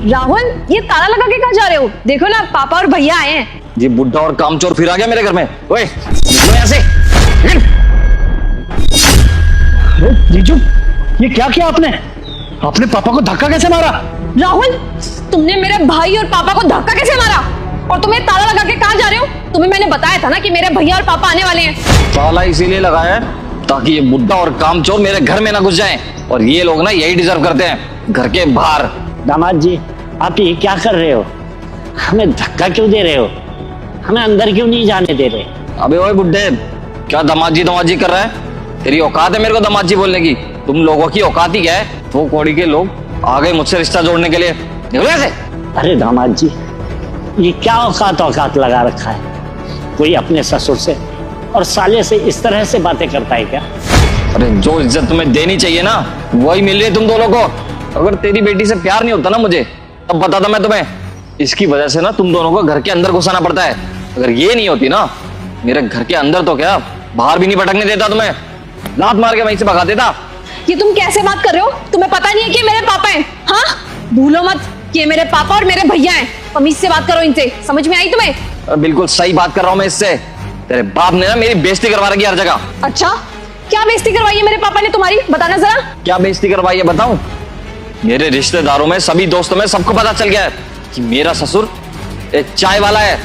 राहुल, ये ताला लगा के कहाँ जा रहे हो? देखो ना, पापा और भैया आए हैं। ये बुड्ढा और कामचोर फिर आ गया मेरे घर में। ओए, निकलो यहाँ से। जीजू, ये क्या किया आपने? आपने पापा को धक्का कैसे मारा? राहुल, तुमने मेरे भाई और पापा को धक्का कैसे मारा? और तुम्हें ताला लगा के कहाँ जा रहे हो? तुम्हें मैंने बताया था ना कि मेरे भैया और पापा आने वाले हैं। ताला इसीलिए लगाया है ताकि ये बुड्ढा और कामचोर मेरे घर में ना घुस जाएं। और ये लोग ना यही डिजर्व करते हैं, घर के बाहर। दामाद जी, आप ये क्या कर रहे हो? हमें धक्का क्यों दे रहे हो? हमें अंदर क्यों नहीं जाने दे रहे? अबे ओए बुड्ढे, क्या दमाजी कर रहा है? तेरी औकात है मेरे को दमाजी बोलने की? तुम लोगों की औकात ही क्या है? वो कौड़ी के लोग आ गए मुझसे रिश्ता जोड़ने के लिए। निकलो यहाँ से। अरे दामाद जी, ये क्या औकात लगा रखा है? कोई अपने ससुर से और साले से इस तरह से बातें करता है क्या? अरे जो इज्जत तुम्हें देनी चाहिए ना, वही मिल रही है तुम दोनों को। अगर तेरी बेटी से प्यार नहीं होता ना मुझे, तब बताता मैं तुम्हें। इसकी वजह से ना तुम दोनों को घर के अंदर घुसाना पड़ता है। अगर ये नहीं होती ना, मेरे घर के अंदर तो क्या, बाहर भी नहीं भटकने देता तुम्हें। लात मार के वहीं से भगा देता। ये तुम कैसे बात कर रहे हो? तुम्हें पता नहीं है कि मेरे पापा हैं? हाँ, भूलो मत कि ये मेरे पापा और मेरे भैया हैं। तमीज से बात करो इनसे, समझ में आई तुम्हें? बिल्कुल सही बात कर रहा हूँ मैं इससे। तेरे बाप ने ना मेरी बेइज्जती करवा रखी हर जगह। अच्छा, क्या बेइज्जती करवाई है मेरे पापा ने तुम्हारी? बताना जरा। क्या बेइज्जती करवाई है बताऊं? मेरे रिश्तेदारों में, सभी दोस्तों में सबको पता चल गया है कि मेरा ससुर एक चाय वाला है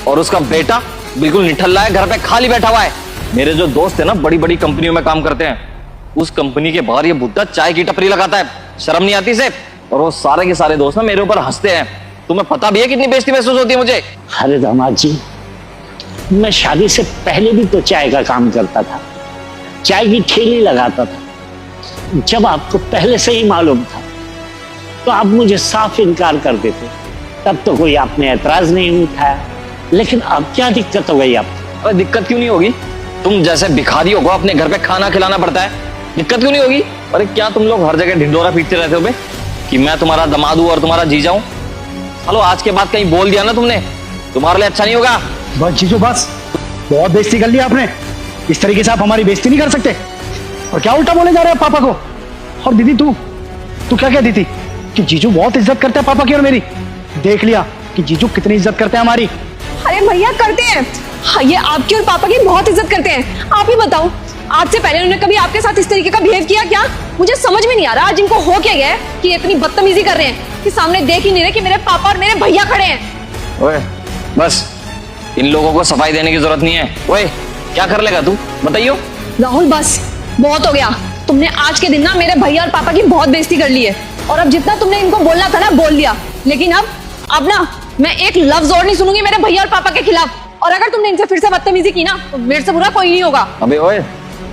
और उसका बेटा बिल्कुल निठल्ला है, घर पे खाली बैठा हुआ है। मेरे जो दोस्त है ना, बड़ी बड़ी कंपनियों में काम करते हैं, उस कंपनी के बाहर ये बुड्ढा चाय की टपरी लगाता है। शर्म नहीं आती इसे? और वो सारे के सारे दोस्त ना मेरे ऊपर हंसते हैं। तुम्हें पता भी है कितनी बेइज्जती महसूस होती है मुझे? अरे दामाद जी, मैं शादी से पहले भी तो चाय का काम करता था, चाय की ठेली लगाता था। जब आपको पहले से ही मालूम था तो आप मुझे साफ इनकार कर देते, तब तो कोई आपने ऐतराज नहीं उठाया। लेकिन अब क्या दिक्कत हो गई आपको? अरे दिक्कत क्यों नहीं होगी? तुम जैसे भिखारियों को अपने घर पे खाना खिलाना पड़ता है, दिक्कत क्यों नहीं होगी? अरे क्या तुम लोग हर जगह ढिंडोरा पीटते रहते हो बे कि मैं तुम्हारा दामाद हूं और तुम्हारा जीजा हूं? चलो, आज के बाद कहीं बोल दिया ना तुमने, तुम्हारे लिए अच्छा नहीं होगा। बस जीजू बस, बहुत बेइज्जती कर ली आपने। इस तरीके से आप हमारी बेइज्जती नहीं कर सकते। और क्या उल्टा बोले जा रहे हैं पापा को? और दीदी, तू क्या कहती थी कि जीजू बहुत इज्जत करते हैं पापा की और मेरी? देख लिया कि जीजू कितनी इज्जत करते हैं हमारी। अरे भैया, करते हैं। हाँ, ये आपकी और पापा की बहुत इज्जत करते हैं। आप ही बताओ, आज से पहले उन्होंने कभी आपके साथ इस तरीके का बिहेव किया क्या? मुझे समझ में नहीं आ रहा आज इनको हो क्या गया है कि इतनी बदतमीजी कर रहे हैं कि सामने देख ही नहीं रहे कि मेरे पापा और मेरे भैया खड़े हैं। ओए, बस इन लोगों को सफाई देने की जरूरत नहीं है। ओए, क्या कर लेगा तू, बताइयो? राहुल, बस बहुत हो गया। तुमने आज के दिन ना मेरे भैया और पापा की बहुत बेइज्जती कर ली है। और अब जितना तुमने इनको बोलना था ना, बोल दिया। लेकिन अब ना मैं एक लफ्ज और नहीं सुनूंगी मेरे भैया और पापा के खिलाफ। और अगर तुमने इनसे फिर से बदतमीजी की ना, तो मेरे से बुरा कोई नहीं होगा। अबे ओए,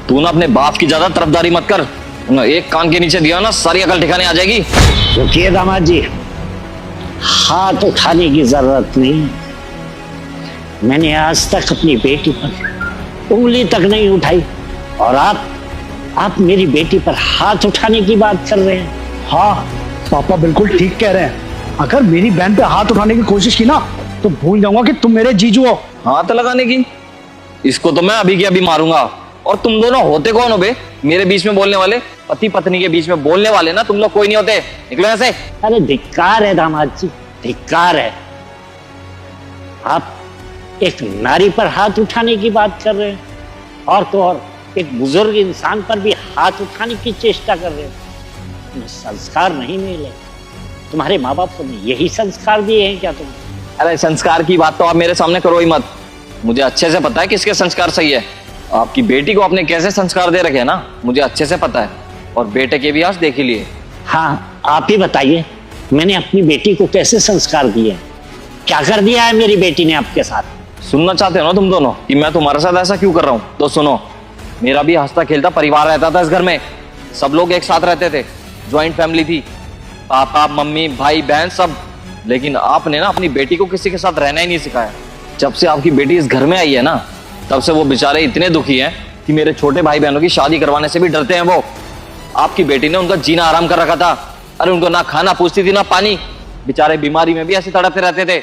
तू ना अपने बाप की ज्यादा तरफदारी मत कर। एक कान के नीचे दिया ना, सारी अकल ठिकाने आ जाएगी। रुकिए दामाद जी, हाथ उठाने की जरूरत नहीं। मैंने आज तक अपनी बेटी पर उंगली तक नहीं उठाई, और आप मेरी बेटी पर हाथ उठाने की बात कर रहे हैं। हाँ, पापा बिल्कुल ठीक कह रहे हैं। अगर मेरी बहन पे हाथ उठाने की कोशिश की ना, तो भूल जाऊंगा कि तुम मेरे जीजू हो। हाथ लगाने की? इसको तो मैं अभी के अभी मारूंगा। और तुम दोनों होते कौन हो बे मेरे बीच में बोलने वाले? पति पत्नी के बीच में बोलने वाले ना तुम लोग कोई नहीं होते। निकलो यहाँ से। अरे धिक्कार है दामाद जी, धिक्कार है। आप एक नारी पर हाथ उठाने की बात कर रहे हैं, और तो और एक बुजुर्ग इंसान पर भी हाथ उठाने की चेष्टा कर रहे हैं। तुम्हें संस्कार नहीं मिले? तुम्हारे माँ बाप को यही संस्कार दिए हैं क्या तुम? अरे संस्कार की बात तो आप मेरे सामने करो ही मत। मुझे अच्छे से पता है किसके संस्कार सही है। आपकी बेटी को आपने कैसे संस्कार दे रखे हैं ना, मुझे अच्छे से पता है। और बेटे के भी आज देख ही लिए। हाँ, आप ही बताइए, मैंने अपनी बेटी को कैसे संस्कार दिए? क्या कर दिया है मेरी बेटी ने आपके साथ? सुनना चाहते हो ना तुम दोनों कि मैं तुम्हारे साथ ऐसा क्यों कर रहा हूँ? तो सुनो, मेरा भी हंसता खेलता परिवार रहता था इस घर में। सब लोग एक साथ रहते थे, ज्वाइंट फैमिली थी, पापा मम्मी भाई बहन सब। लेकिन आपने ना अपनी बेटी को किसी के साथ रहना ही नहीं सिखाया। जब से आपकी बेटी इस घर में आई है ना, तब से वो बेचारे इतने दुखी हैं कि मेरे छोटे भाई बहनों की शादी करवाने से भी डरते हैं वो। आपकी बेटी ने उनका जीना आराम कर रखा था। अरे उनको ना खाना पूछती थी ना पानी। बेचारे बीमारी में भी ऐसे तड़पते रहते थे।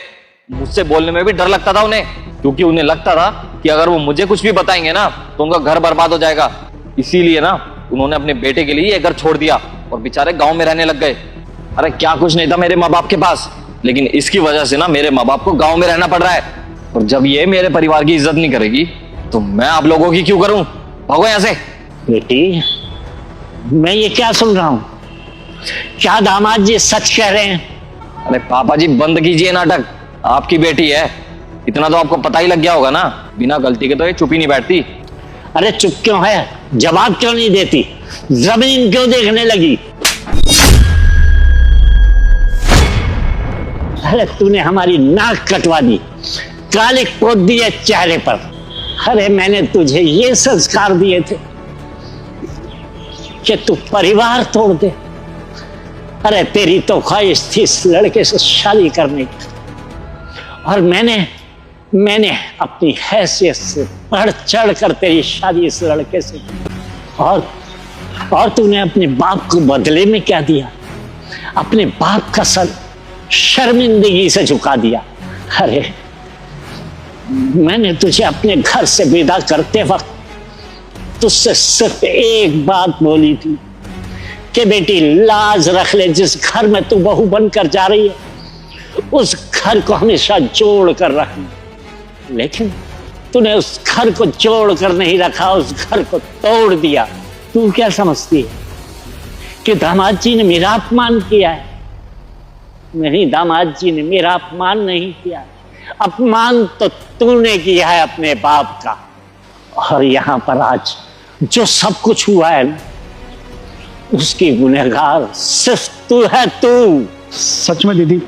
मुझसे बोलने में भी डर लगता था उन्हें, क्योंकि उन्हें लगता था कि अगर वो मुझे कुछ भी बताएंगे ना तो उनका घर बर्बाद हो जाएगा। इसीलिए ना उन्होंने अपने बेटे के लिए ये घर छोड़ दिया और बेचारे गांव में रहने लग गए। अरे क्या कुछ नहीं था मेरे माँ बाप के पास, लेकिन इसकी वजह से ना मेरे माँ बाप को गांव में रहना पड़ रहा है। और जब ये मेरे परिवार की इज्जत नहीं करेगी तो मैं आप लोगों की क्यों करूं? भागो यहां से। बेटी, मैं ये क्या सुन रहा हूं? क्या दामाद जी सच कह रहे हैं? अरे पापा जी बंद कीजिए नाटक, आपकी बेटी है, इतना तो आपको पता ही लग गया होगा ना। बिना गलती के तो ये चुप ही नहीं बैठती। अरे चुप क्यों है? जवाब क्यों नहीं देती? जमीन क्यों देखने लगी? अरे तूने हमारी नाक कटवा दी, काले पोत दिए चेहरे पर। अरे मैंने तुझे ये संस्कार दिए थे कि तू परिवार तोड़ दे। अरे तेरी तो ख्वाहिश थी इस लड़के से शादी करने की, और मैंने अपनी हैसियत से बढ़ चढ़ कर तेरी शादी इस लड़के से की। और तूने अपने बाप को बदले में क्या दिया? अपने बाप का सर शर्मिंदगी से झुका दिया। अरे मैंने तुझे अपने घर से विदा करते वक्त तुझसे सिर्फ एक बात बोली थी कि बेटी लाज रख ले, जिस घर में तू बहू बनकर जा रही है उस घर को हमेशा जोड़ कर रखना। लेकिन तूने उस घर को जोड़ कर नहीं रखा, उस घर को तोड़ दिया। तू क्या समझती है कि दामाद जी ने मेरा अपमान किया है? नहीं, दामाद जी ने मेरा अपमान नहीं किया, अपमान तो तूने किया है अपने बाप का। और यहां पर आज जो सब कुछ हुआ है ना, उसकी गुनहगार सिर्फ तू है, तू। सच में दीदी,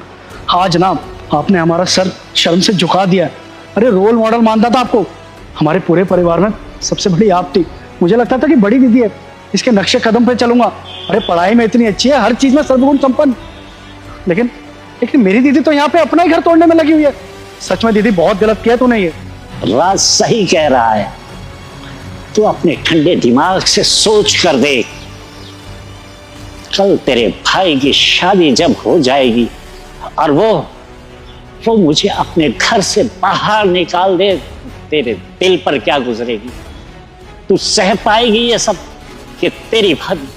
आज ना आपने हमारा सर शर्म से झुका दिया। अरे रोल मॉडल मानता था आपको, हमारे पूरे परिवार में सबसे बड़ी आप थी। मुझे लगता था कि बड़ी दीदी है, इसके नक्शे कदम पे चलूंगा। अरे पढ़ाई में इतनी अच्छी है, हर चीज में सर्वगुण संपन्न। लेकिन मेरी दीदी तो यहाँ पे अपना ही घर तोड़ने में लगी हुई है। सच में दीदी बहुत गलत किया तूने ये। राज सही कह रहा है। तू अपने ठंडे दिमाग से सोच कर देख, कल तेरे भाई की शादी जब हो जाएगी और वो मुझे अपने घर से बाहर निकाल दे, तेरे दिल पर क्या गुजरेगी? तू सह पाएगी ये सब कि तेरी भाभी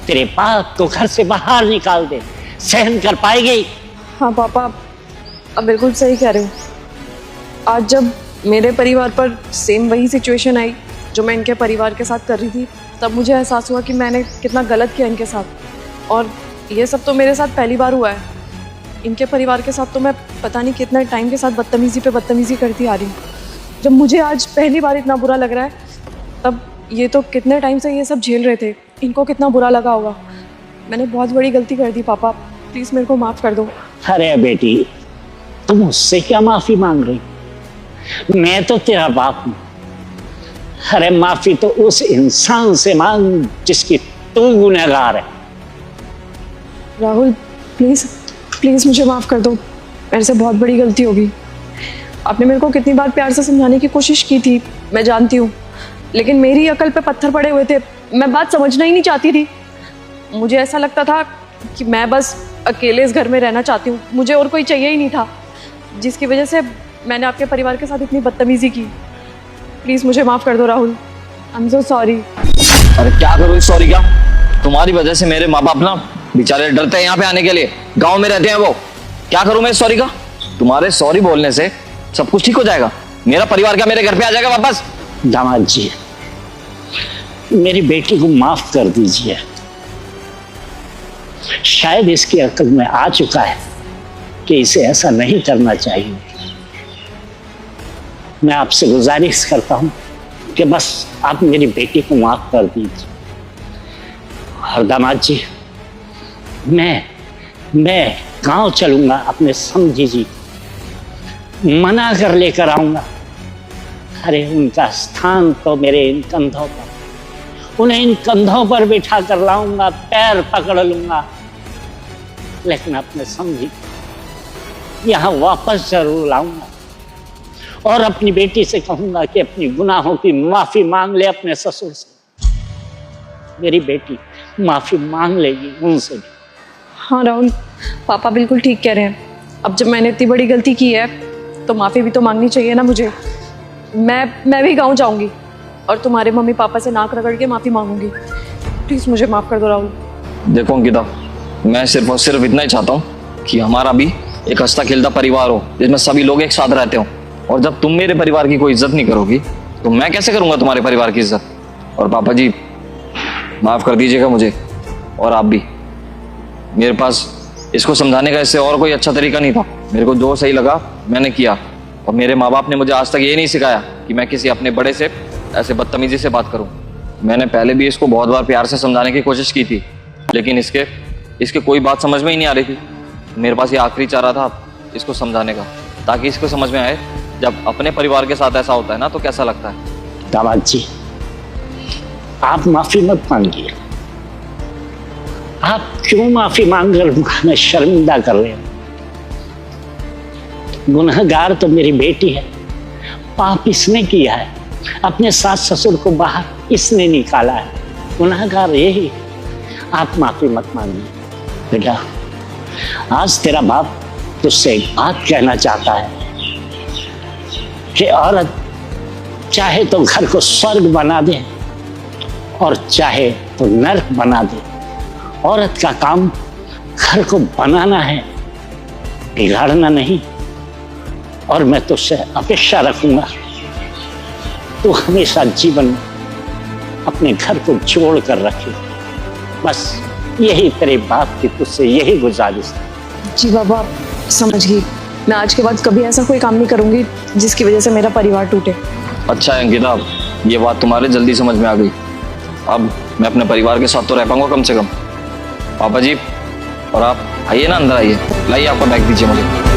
तेरे बाप को घर से बाहर निकाल दे? सहन कर पाएगी? हाँ पापा, अब बिल्कुल सही कह रहे हो। आज जब मेरे परिवार पर सेम वही सिचुएशन आई जो मैं इनके परिवार के साथ कर रही थी, तब मुझे एहसास हुआ कि मैंने कितना गलत किया इनके साथ। और ये सब तो मेरे साथ पहली बार हुआ है। इनके परिवार के साथ तो मैं पता नहीं कितने टाइम के साथ बदतमीज़ी पे बदतमीज़ी करती आ रही हूँ। जब मुझे आज पहली बार इतना बुरा लग रहा है, तब ये तो कितने टाइम से ये सब झेल रहे थे, इनको कितना बुरा लगा होगा। मैंने बहुत बड़ी गलती कर दी पापा, प्लीज़ मेरे को माफ़ कर दो। अरे बेटी, तुम मुझसे क्या माफी मांग रही? मैं तो तेरा बाप हूं। अरे माफी तो उस इंसान से मांग जिसकी तू गुनहगार है। राहुल प्लीज़ मुझे माफ़ कर दो, मेरे से बहुत बड़ी गलती होगी। आपने मेरे को कितनी बार प्यार से समझाने की कोशिश की थी, मैं जानती हूँ, लेकिन मेरी अकल पे पत्थर पड़े हुए थे। मैं बात समझना ही नहीं चाहती थी। मुझे ऐसा लगता था कि मैं बस अकेले इस घर में रहना चाहती हूँ, मुझे और कोई चाहिए ही नहीं था, जिसकी वजह से मैंने आपके परिवार के साथ इतनी बदतमीज़ी की। प्लीज़ मुझे माफ़ कर दो Rahul, I am so sorry. अरे क्या करूँ इस सॉरी का? तुम्हारी वजह से मेरे माँ बाप ना बेचारे डरते हैं यहाँ पे आने के लिए, गांव में रहते हैं वो। क्या करूँ मैं इस सॉरी का? तुम्हारे सॉरी बोलने से सब कुछ ठीक हो जाएगा, मेरा परिवार क्या मेरे घर पे आ जाएगा वापस? दामाद जी, मेरी बेटी को माफ कर दीजिए। शायद इसकी अकल में आ चुका है कि इसे ऐसा नहीं करना चाहिए। मैं आपसे गुजारिश करता हूं कि बस आप मेरी बेटी को माफ कर दीजिए। और दामाद जी, मैं गांव चलूंगा, अपने समझी जी मना कर लेकर आऊंगा। अरे उनका स्थान तो मेरे इन कंधों पर, उन्हें इन कंधों पर बिठा कर लाऊंगा, पैर पकड़ लूंगा, लेकिन अपने समझी यहां वापस जरूर लाऊंगा। और अपनी बेटी से कहूंगा कि अपनी गुनाहों की माफी मांग ले अपने ससुर से। मेरी बेटी माफी मांग लेगी उनसे भी। हाँ राहुल, पापा बिल्कुल ठीक कह रहे हैं। अब जब मैंने इतनी बड़ी गलती की है तो माफ़ी भी तो मांगनी चाहिए ना मुझे। मैं भी गांव जाऊंगी और तुम्हारे मम्मी पापा से नाक रगड़ के माफ़ी मांगूंगी। प्लीज़ मुझे माफ़ कर दो राहुल। देखो अंकिता, मैं सिर्फ और सिर्फ इतना ही चाहता हूँ कि हमारा भी एक हंसता खेलता परिवार हो जिसमें सभी लोग एक साथ रहते हो। और जब तुम मेरे परिवार की कोई इज्जत नहीं करोगी तो मैं कैसे करूंगा तुम्हारे परिवार की इज्जत। और पापा जी माफ कर दीजिएगा मुझे, और आप भी। मेरे पास इसको समझाने का इससे और कोई अच्छा तरीका नहीं था। मेरे को जो सही लगा मैंने किया, और मेरे माँ बाप ने मुझे आज तक ये नहीं सिखाया कि मैं किसी अपने बड़े से ऐसे बदतमीजी से बात करूं। मैंने पहले भी इसको बहुत बार प्यार से समझाने की कोशिश की थी, लेकिन इसके कोई बात समझ में ही नहीं आ रही थी। मेरे पास ये आखिरी चारा था इसको समझाने का, ताकि इसको समझ में आए जब अपने परिवार के साथ ऐसा होता है ना तो कैसा लगता है। दामाद जी, आप माफी मत मांगिए। आप क्यों माफी मांगकर हमें शर्मिंदा कर रहे हो? गुनहगार तो मेरी बेटी है, पाप इसने किया है, अपने सास ससुर को बाहर इसने निकाला है, गुनहगार यही है। आप माफी मत मांगिए। बेटा, आज तेरा बाप तुझसे एक बात कहना चाहता है कि औरत चाहे तो घर को स्वर्ग बना दे और चाहे तो नर्क बना दे। औरत का काम घर को बनाना है, बिगाड़ना नहीं। और मैं तुझसे अपेक्षा रखूंगा तू हमेशा जीवन में अपने घर को जोड़ कर रखे। बस यही तेरे बाप की तुझसे यही गुजारिश है। जी बाबा, समझ गई। मैं आज के बाद कभी ऐसा कोई काम नहीं करूंगी जिसकी वजह से मेरा परिवार टूटे। अच्छा है अंकिता, ये बात तुम्हारे जल्दी समझ में आ गई। अब मैं अपने परिवार के साथ तो रह पाऊंगा कम से कम। पापा जी, और आप आइए ना, अंदर आइए। लाइए आपका बैग दीजिए मुझे।